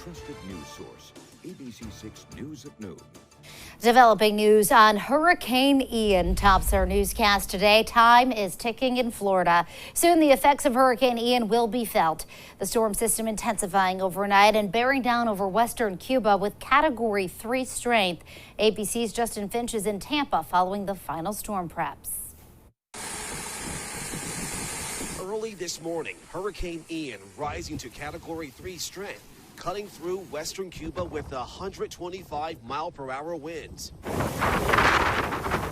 trusted news source, ABC6 News at Noon. Developing news on Hurricane Ian tops our newscast today. Time is ticking in Florida. Soon the effects of Hurricane Ian will be felt. The storm system intensifying overnight and bearing down over western Cuba with Category 3 strength. ABC's Justin Finch is in Tampa following the final storm preps. Early this morning, Hurricane Ian rising to Category 3 strength, cutting through western Cuba with 125-mile-per-hour winds.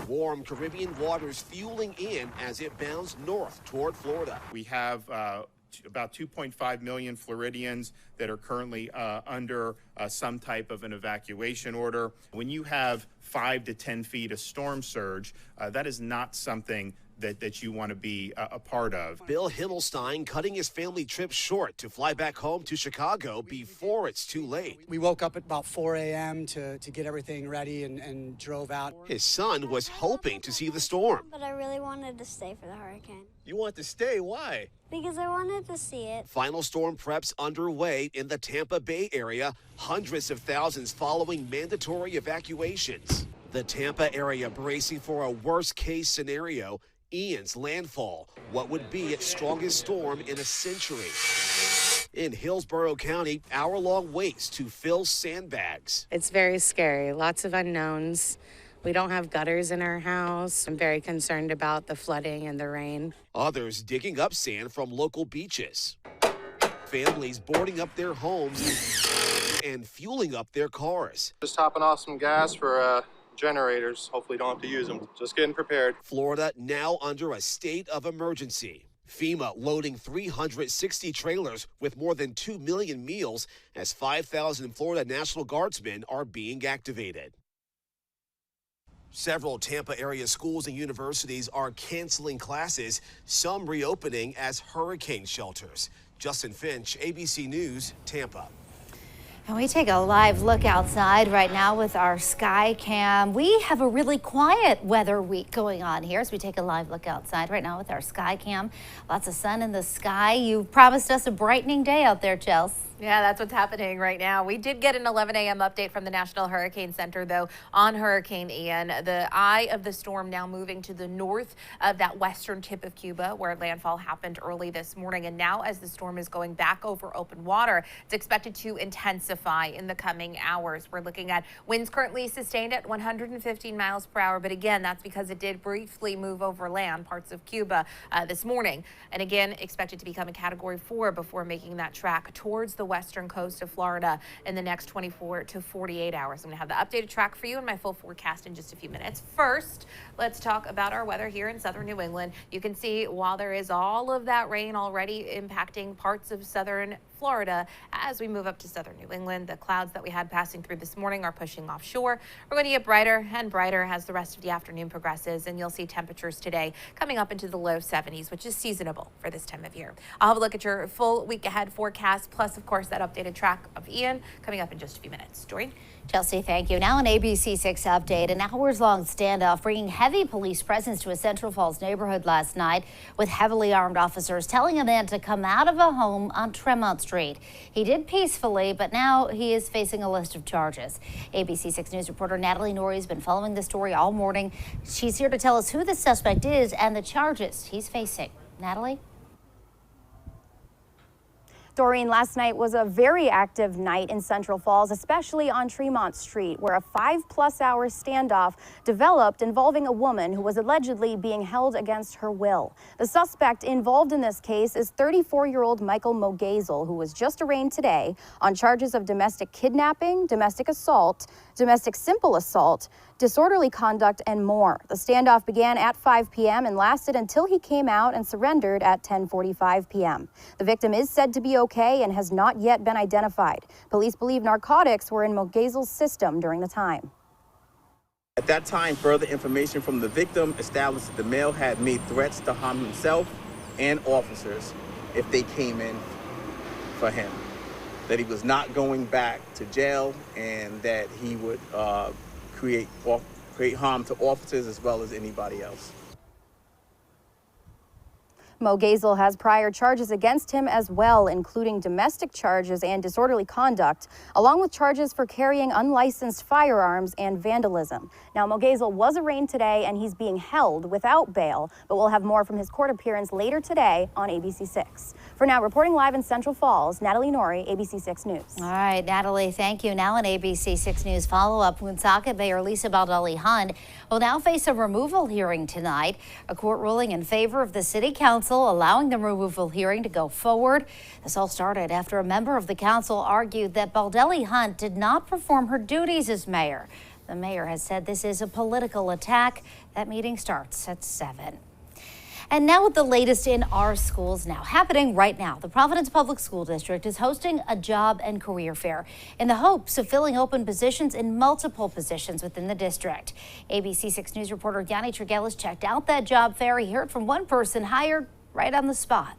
Warm Caribbean waters fueling in as it bounds north toward Florida. We have about 2.5 million Floridians that are currently under some type of an evacuation order. When you have 5 to 10 feet of storm surge, that is not something that you want to be a part of. Bill Himmelstein cutting his family trip short to fly back home to Chicago before it's too late. We woke up at about 4 a.m. to get everything ready and drove out. His son was hoping to see the storm. But I really wanted to stay for the hurricane. You want to stay? Why? Because I wanted to see it. Final storm preps underway in the Tampa Bay area. Hundreds of thousands following mandatory evacuations. The Tampa area bracing for a worst-case scenario. Ian's landfall, what would be its strongest storm in a century. In Hillsborough County, hour-long waits to fill sandbags. It's very scary, lots of unknowns. We don't have gutters in our house. I'm very concerned about the flooding and the rain. Others digging up sand from local beaches. Families boarding up their homes and fueling up their cars. Just topping off some gas for generators. Hopefully don't have to use them. Just getting prepared. Florida now under a state of emergency. FEMA loading 360 trailers with more than 2 million meals as 5,000 Florida National Guardsmen are being activated. Several Tampa area schools and universities are canceling classes, some reopening as hurricane shelters. Justin Finch, ABC News, Tampa. And we take a live look outside right now with our sky cam. We have a really quiet weather week going on here as we take a live look outside right now with our sky cam. Lots of sun in the sky. You promised us a brightening day out there, Chelsea. Yeah, that's what's happening right now. We did get an 11 a.m. update from the National Hurricane Center, though, on Hurricane Ian. The eye of the storm now moving to the north of that western tip of Cuba, where landfall happened early this morning. And now, as the storm is going back over open water, it's expected to intensify in the coming hours. We're looking at winds currently sustained at 115 miles per hour. But again, that's because it did briefly move over land, parts of Cuba, this morning. And again, expected to become a Category 4 before making that track towards the western coast of Florida in the next 24 to 48 hours. I'm going to have the updated track for you and my full forecast in just a few minutes. First, let's talk about our weather here in southern New England. You can see while there is all of that rain already impacting parts of southern Florida, as we move up to southern New England, the clouds that we had passing through this morning are pushing offshore. We're going to get brighter and brighter as the rest of the afternoon progresses, and you'll see temperatures today coming up into the low 70s, which is seasonable for this time of year. I'll have a look at your full week ahead forecast, plus, of course, that updated track of Ian coming up in just a few minutes. Doreen? Chelsea, thank you. Now an ABC6 update. An hours-long standoff bringing heavy police presence to a Central Falls neighborhood last night with heavily armed officers telling a man to come out of a home on Tremont Street. He did peacefully, but now he is facing a list of charges. ABC6 News reporter Natalie Norrie has been following the story all morning. She's here to tell us who the suspect is and the charges he's facing. Natalie? Doreen, last night was a very active night in Central Falls, especially on Tremont Street, where a 5+ hour standoff developed involving a woman who was allegedly being held against her will. The suspect involved in this case is 34-year-old Michael Mogazel, who was just arraigned today on charges of domestic kidnapping, domestic assault, domestic simple assault, disorderly conduct, and more. The standoff began at 5 p.m. and lasted until he came out and surrendered at 10:45 p.m. The victim is said to be okay and has not yet been identified. Police believe narcotics were in Mogazel's system during the time. At that time, further information from the victim established that the male had made threats to harm himself and officers if they came in for him, that he was not going back to jail, and that he would create harm to officers as well as anybody else. Mo Gazel has prior charges against him as well, including domestic charges and disorderly conduct, along with charges for carrying unlicensed firearms and vandalism. Now, Mo Gazel was arraigned today and he's being held without bail, but we'll have more from his court appearance later today on ABC6. For now, reporting live in Central Falls, Natalie Nori, ABC6 News. All right, Natalie, thank you. Now on ABC6 News follow-up, Woonsocket Mayor Lisa Baldelli Hunt will now face a removal hearing tonight. A court ruling in favor of the city council allowing the removal hearing to go forward. This all started after a member of the council argued that Baldelli Hunt did not perform her duties as mayor. The mayor has said this is a political attack. That meeting starts at 7. And now with the latest in our schools now. Happening right now, the Providence Public School District is hosting a job and career fair in the hopes of filling open positions in multiple positions within the district. ABC6 News reporter Yanni Trigelis checked out that job fair. He heard from one person hired right on the spot.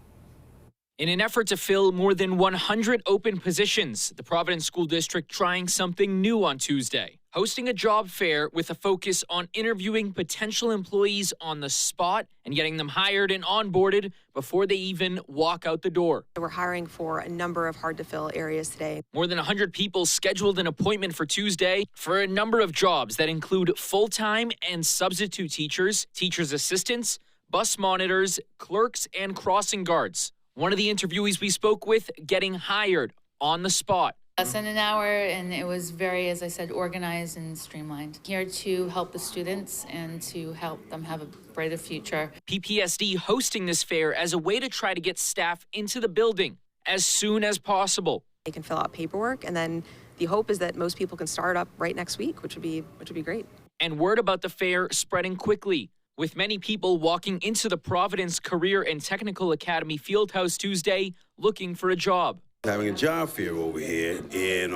In an effort to fill more than 100 open positions, the Providence School District trying something new on Tuesday, hosting a job fair with a focus on interviewing potential employees on the spot and getting them hired and onboarded before they even walk out the door. We're hiring for a number of hard-to-fill areas today. More than 100 people scheduled an appointment for Tuesday for a number of jobs that include full-time and substitute teachers, teachers' assistants, bus monitors, clerks, and crossing guards. One of the interviewees we spoke with getting hired on the spot. Less than an hour, and it was very, as I said, organized and streamlined. Here to help the students and to help them have a brighter future. PPSD hosting this fair as a way to try to get staff into the building as soon as possible. They can fill out paperwork, and then the hope is that most people can start up right next week, which would be great. And word about the fair spreading quickly, with many people walking into the Providence Career and Technical Academy Fieldhouse Tuesday looking for a job. Having a job fair over here, and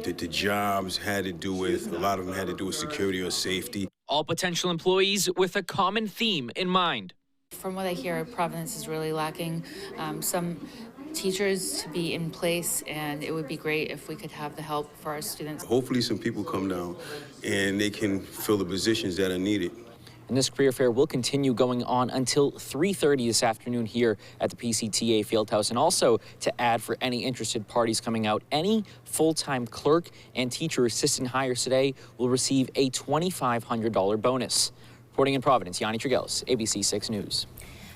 the jobs had to do with, a lot of them had to do with security or safety. All potential employees with a common theme in mind. From what I hear, Providence is really lacking some teachers to be in place, and it would be great if we could have the help for our students. Hopefully some people come down and they can fill the positions that are needed. And this career fair will continue going on until 3:30 this afternoon here at the PCTA Fieldhouse. And also to add for any interested parties coming out, any full-time clerk and teacher assistant hires today will receive a $2,500 bonus. Reporting in Providence, Yanni Trigelis, ABC6 News.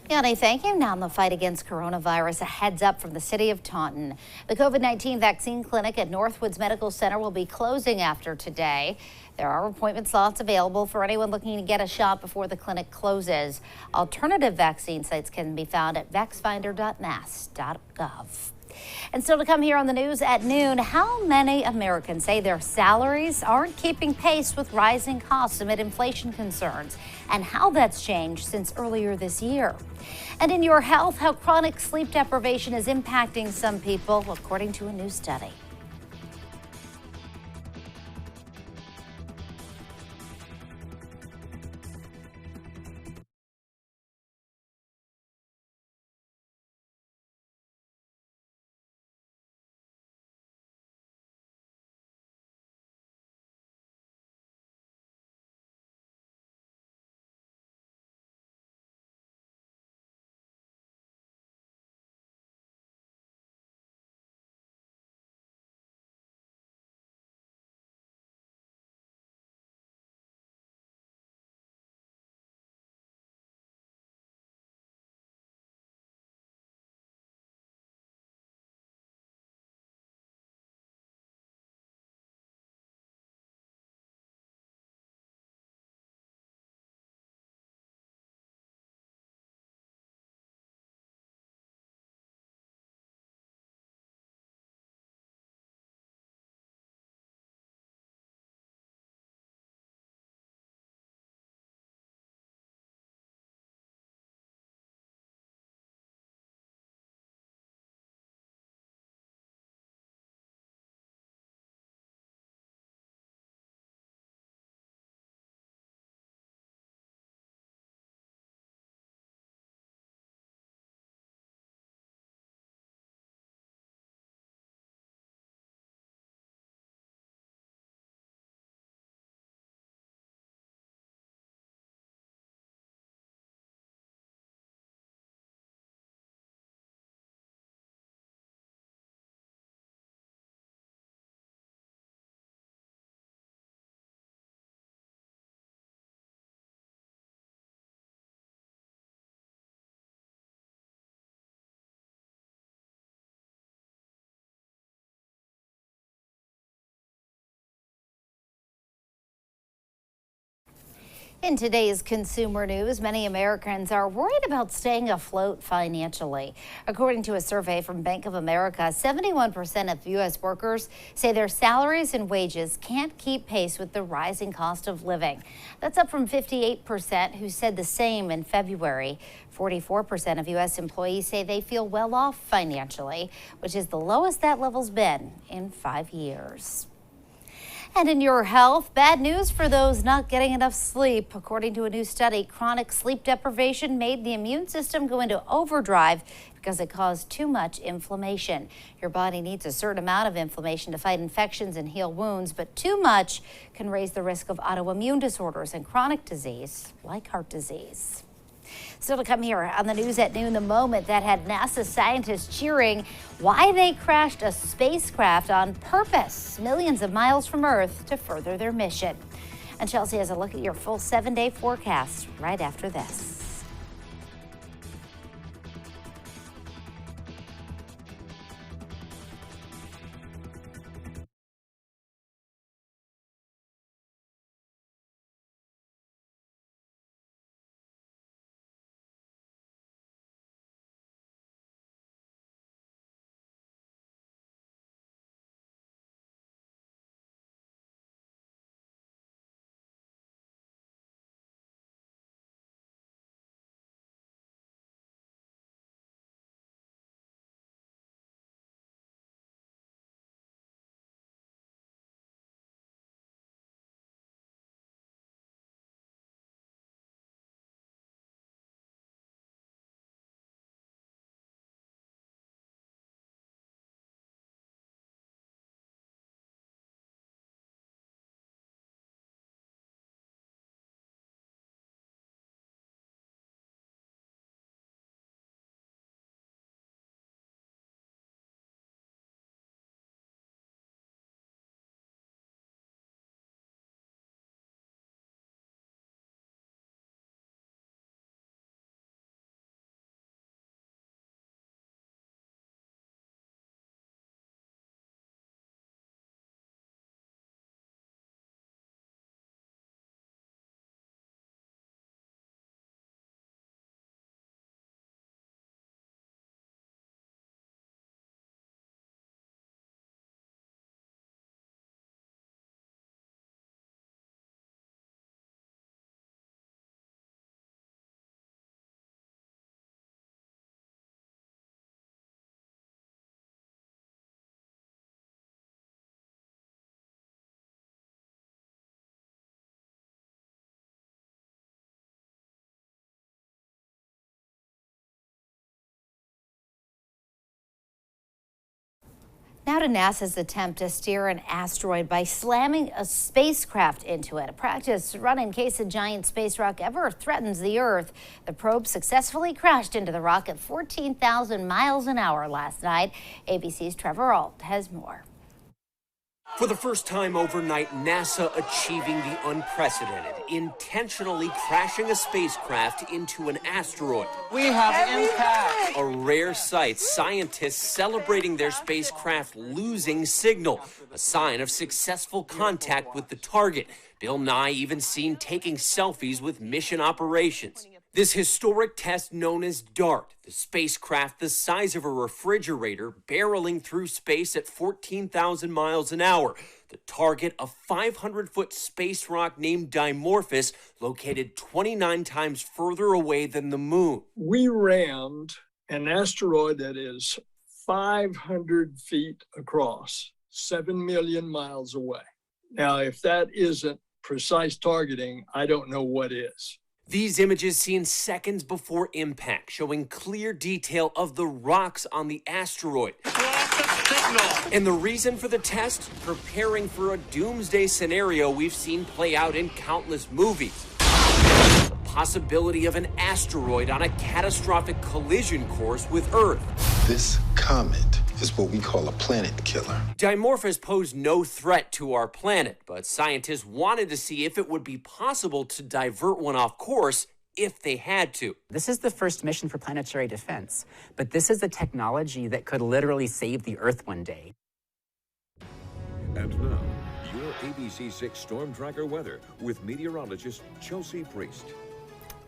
Yanni, thank you. Now in the fight against coronavirus, a heads up from the city of Taunton. The COVID-19 vaccine clinic at Northwoods Medical Center will be closing after today. There are appointment slots available for anyone looking to get a shot before the clinic closes. Alternative vaccine sites can be found at vaxfinder.mass.gov. And still to come here on the news at noon, how many Americans say their salaries aren't keeping pace with rising costs amid inflation concerns, and how that's changed since earlier this year. And in your health, how chronic sleep deprivation is impacting some people, according to a new study. In today's consumer news, many Americans are worried about staying afloat financially. According to a survey from Bank of America, 71% of U.S. workers say their salaries and wages can't keep pace with the rising cost of living. That's up from 58% who said the same in February. 44% of U.S. employees say they feel well off financially, which is the lowest that level's been in 5 years. And in your health, bad news for those not getting enough sleep. According to a new study, chronic sleep deprivation made the immune system go into overdrive because it caused too much inflammation. Your body needs a certain amount of inflammation to fight infections and heal wounds, but too much can raise the risk of autoimmune disorders and chronic disease like heart disease. Still to come here on the news at noon, the moment that had NASA scientists cheering why they crashed a spacecraft on purpose millions of miles from Earth to further their mission. And Chelsea has a look at your full 7-day forecast right after this. Now to NASA's attempt to steer an asteroid by slamming a spacecraft into it, a practice run in case a giant space rock ever threatens the Earth. The probe successfully crashed into the rock at 14,000 miles an hour last night. ABC's Trevor Ault has more. For the first time overnight, NASA achieving the unprecedented, intentionally crashing a spacecraft into an asteroid. We have impact. A rare sight, scientists celebrating their spacecraft losing signal, a sign of successful contact with the target. Bill Nye even seen taking selfies with mission operations. This historic test known as DART, the spacecraft the size of a refrigerator barreling through space at 14,000 miles an hour. The target, a 500-foot space rock named Dimorphos, located 29 times further away than the moon. We rammed an asteroid that is 500 feet across, 7 million miles away. Now, if that isn't precise targeting, I don't know what is. These images seen seconds before impact, showing clear detail of the rocks on the asteroid. And the reason for the test? Preparing for a doomsday scenario we've seen play out in countless movies. The possibility of an asteroid on a catastrophic collision course with Earth. This comet is what we call a planet killer. Dimorphos posed no threat to our planet, but scientists wanted to see if it would be possible to divert one off course if they had to. This is the first mission for planetary defense, but this is a technology that could literally save the Earth one day. And now, your ABC6 Storm Tracker weather with meteorologist Chelsea Priest.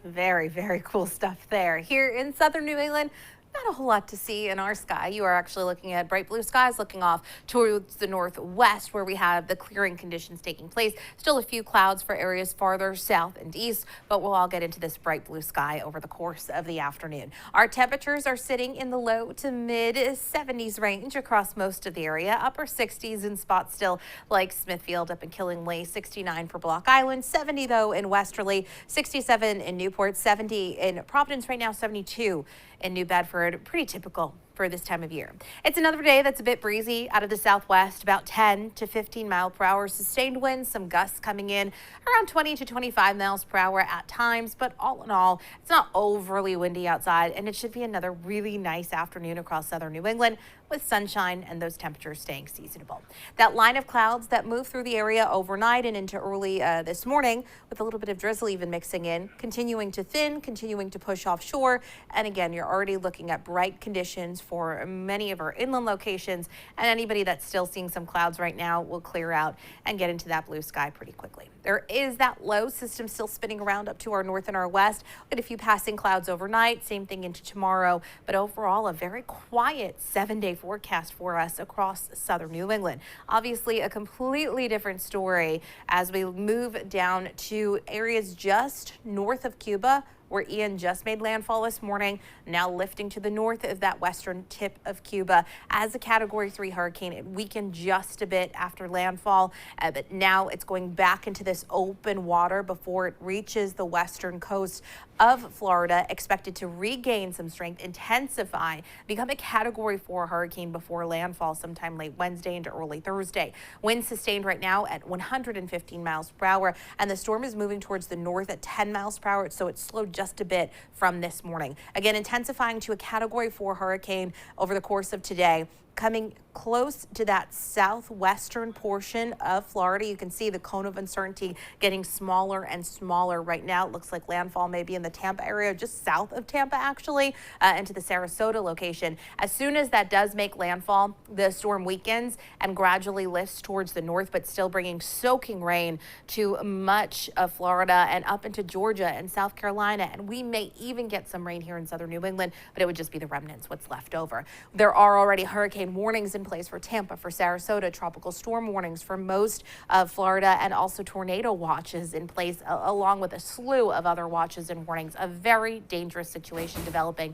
Very, very cool stuff there. Here in southern New England, not a whole lot to see in our sky. You are actually looking at bright blue skies looking off towards the northwest where we have the clearing conditions taking place. Still a few clouds for areas farther south and east, but we'll all get into this bright blue sky over the course of the afternoon. Our temperatures are sitting in the low to mid 70s range across most of the area. Upper 60s in spots still like Smithfield up in Killingly, 69 for Block Island, 70 though in Westerly, 67 in Newport, 70 in Providence right now, 72 in New Bedford. Pretty typical for this time of year. It's another day that's a bit breezy out of the southwest, about 10 to 15 mile per hour sustained winds, some gusts coming in around 20 to 25 miles per hour at times, but all in all, it's not overly windy outside, and it should be another really nice afternoon across southern New England with sunshine and those temperatures staying seasonable. That line of clouds that move through the area overnight and into early this morning with a little bit of drizzle even mixing in, continuing to thin, continuing to push offshore. And again, you're already looking at bright conditions for many of our inland locations, and anybody that's still seeing some clouds right now will clear out and get into that blue sky pretty quickly. There is that low system still spinning around up to our north and our west. We'll get a few passing clouds overnight, same thing into tomorrow, but overall a very quiet 7-day forecast for us across southern New England. Obviously a completely different story as we move down to areas just north of Cuba, where Ian just made landfall this morning, now lifting to the north of that western tip of Cuba. As a Category 3 hurricane, it weakened just a bit after landfall, but now it's going back into this open water before it reaches the western coast of Florida, expected to regain some strength, intensify, become a Category 4 hurricane before landfall sometime late Wednesday into early Thursday. Winds sustained right now at 115 miles per hour, and the storm is moving towards the north at 10 miles per hour, so it's slowed just a bit from this morning. Again, intensifying to a Category 4 hurricane over the course of today, coming close to that southwestern portion of Florida. You can see the cone of uncertainty getting smaller and smaller right now. It looks like landfall may be in the Tampa area, just south of Tampa actually, into the Sarasota location. As soon as that does make landfall, the storm weakens and gradually lifts towards the north, but still bringing soaking rain to much of Florida and up into Georgia and South Carolina. And we may even get some rain here in southern New England, but it would just be the remnants, what's left over. There are already hurricane warnings in place for Tampa, for Sarasota, tropical storm warnings for most of Florida, and also tornado watches in place, along with a slew of other watches and warnings. A very dangerous situation developing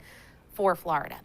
for Florida.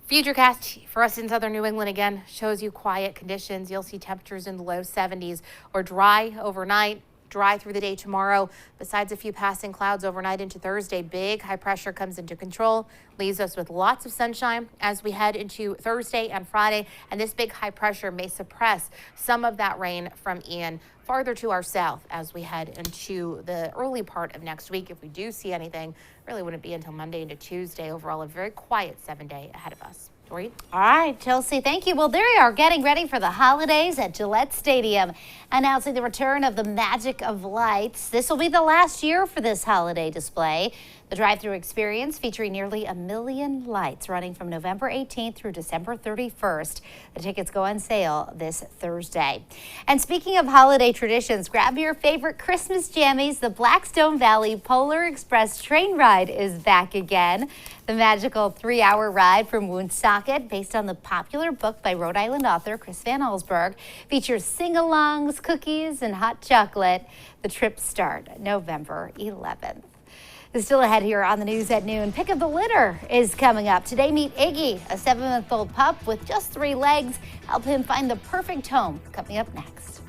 Futurecast for us in southern New England again shows you quiet conditions. You'll see temperatures in the low 70s or dry overnight. Dry through the day tomorrow. Besides a few passing clouds overnight into Thursday, big high pressure comes into control, leaves us with lots of sunshine as we head into Thursday and Friday. And this big high pressure may suppress some of that rain from Ian farther to our south as we head into the early part of next week. If we do see anything, really wouldn't be until Monday into Tuesday. Overall, a very quiet 7-day ahead of us. All right, Chelsea, thank you. Well, there you are, getting ready for the holidays at Gillette Stadium, announcing the return of the Magic of Lights. This will be the last year for this holiday display. The drive-through experience featuring nearly 1 million lights running from November 18th through December 31st. The tickets go on sale this Thursday. And speaking of holiday traditions, grab your favorite Christmas jammies. The Blackstone Valley Polar Express train ride is back again. The magical 3-hour ride from Woonsocket, based on the popular book by Rhode Island author Chris Van Allsburg, features sing-alongs, cookies, and hot chocolate. The trips start November 11th. Still ahead here on the news at noon, Pick of the Litter is coming up. Today, meet Iggy, a 7-month-old pup with just 3 legs. Help him find the perfect home. Coming up next.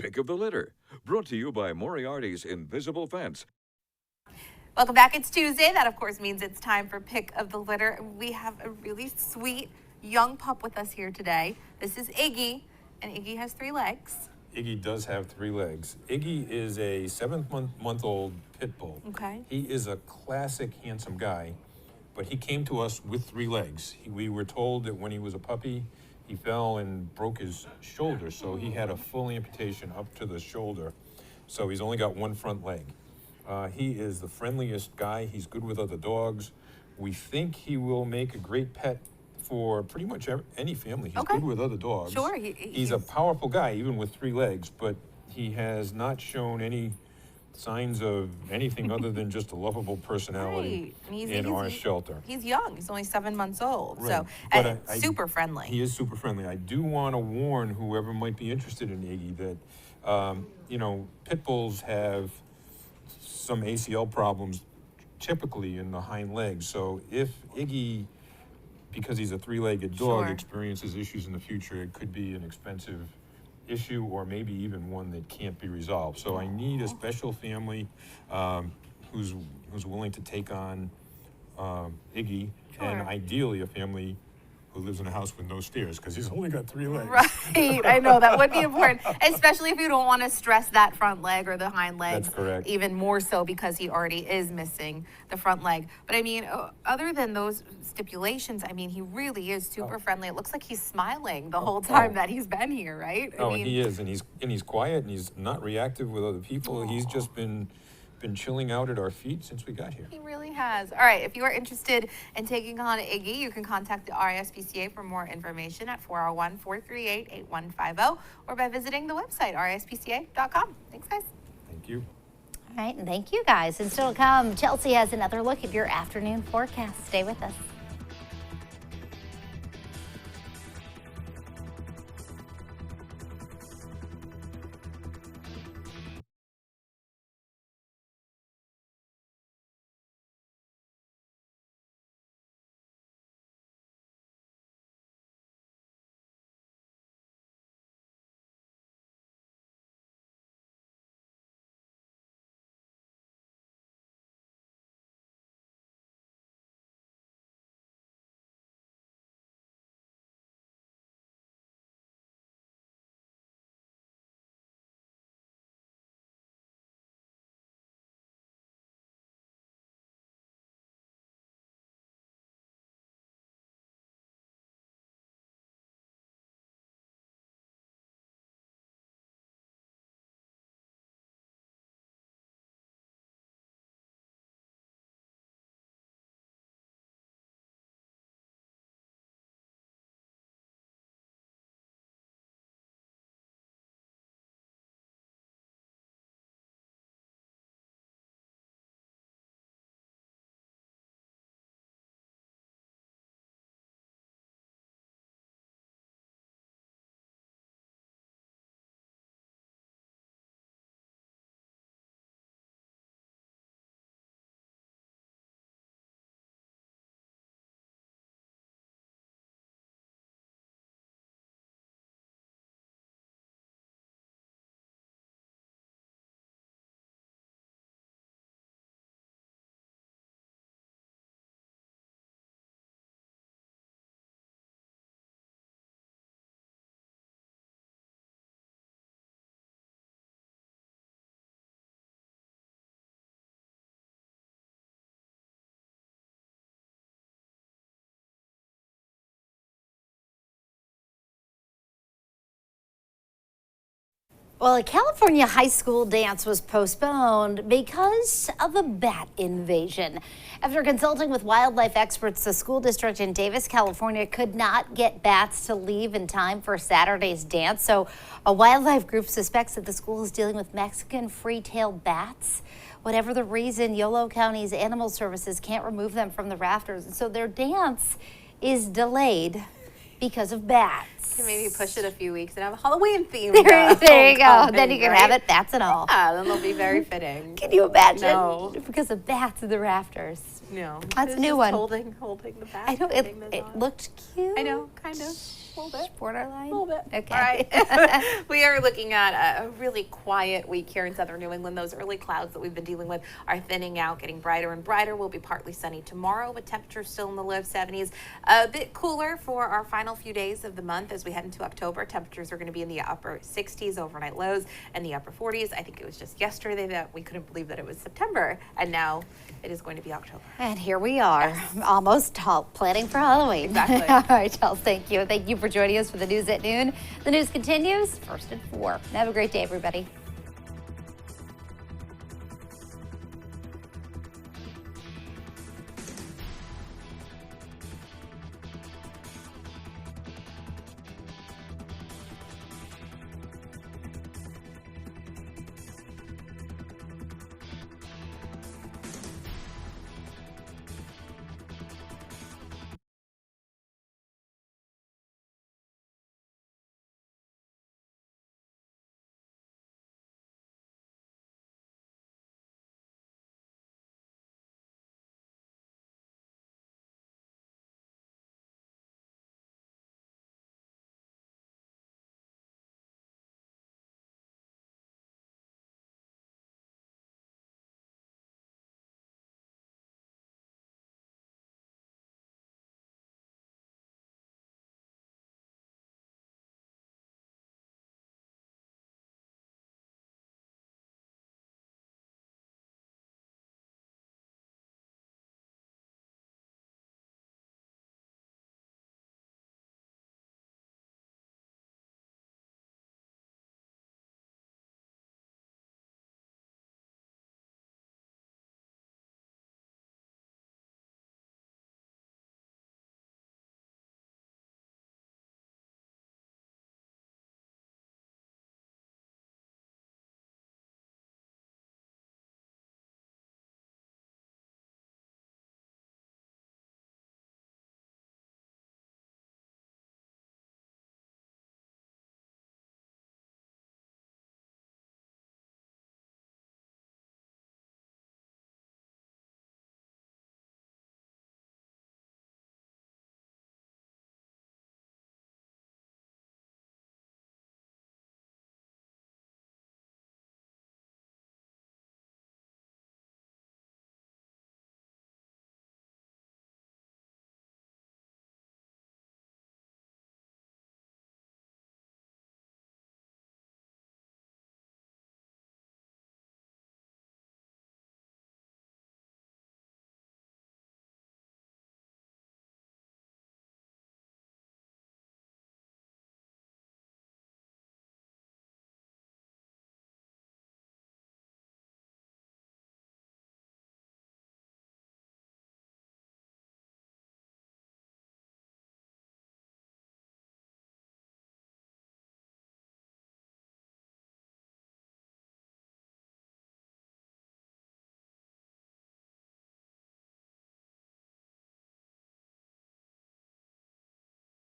Pick of the Litter. Brought to you by Moriarty's Invisible Fence. Welcome back. It's Tuesday. That, of course, means it's time for Pick of the Litter. We have a really sweet young pup with us here today. This is Iggy, and Iggy has 3 legs. Iggy does have 3 legs. Iggy is a 7-month-old pit bull. Okay. He is a classic handsome guy, but he came to us with 3 legs. We were told that when he was a puppy, he fell and broke his shoulder, so he had a full amputation up to the shoulder. So he's only got 1 front leg. He is the friendliest guy. He's good with other dogs. We think he will make a great pet for pretty much any family. He's good with other dogs. Sure. He's a powerful guy, even with 3 legs, but he has not shown any signs of anything other than just a lovable personality in our shelter. He's young. He's only 7 months old. Right. So But super friendly. He is super friendly. I do want to warn whoever might be interested in Iggy that, pit bulls have some ACL problems typically in the hind legs. So if Iggy, because he's a 3-legged dog, experiences issues in the future, it could be an expensive issue or maybe even one that can't be resolved. So I need a special family who's willing to take on Iggy, and ideally a family who lives in a house with no stairs, because he's only got 3 legs. Right, I know, that would be important, especially if you don't want to stress that front leg or the hind legs. That's correct. Even more so because he already is missing the front leg. But I mean, other than those stipulations, I mean, he really is super friendly. It looks like he's smiling the whole time that he's been here, right? I mean, he is, and he's quiet, and he's not reactive with other people. He's just been chilling out at our feet since we got here. He really has. All right, if you are interested in taking on Iggy, you can contact the RSPCA for more information at 401-438-8150 or by visiting the website, rspca.com. Thanks, guys. Thank you. All right, and thank you, guys. And still to come, Chelsea has another look at your afternoon forecast. Stay with us. Well, a California high school dance was postponed because of a bat invasion. After consulting with wildlife experts, the school district in Davis, California could not get bats to leave in time for Saturday's dance. So a wildlife group suspects that the school is dealing with Mexican free-tailed bats. Whatever the reason, Yolo County's animal services can't remove them from the rafters. And so their dance is delayed because of bats. You can maybe push it a few weeks and have a Halloween theme. There you go. Then you can have it, bats and all. Yeah, then they'll be very fitting. Can you imagine? No. Because of bats in the rafters. No. That's a new one. Holding the bat. I know, it looked cute. I know, kind of. A little bit. Borderline? A little bit. Okay. All right. We are looking at a really quiet week here in southern New England. Those early clouds that we've been dealing with are thinning out, getting brighter and brighter. We'll be partly sunny tomorrow with temperatures still in the low 70s. A bit cooler for our final few days of the month as we head into October. Temperatures are going to be in the upper 60s, overnight lows, and the upper 40s. I think it was just yesterday that we couldn't believe that it was September, and now it is going to be October. And here we are, almost planning for Halloween. Exactly. All right, Chels, thank you. Thank you for joining us for the news at noon. The news continues, first at 4. Have a great day, everybody.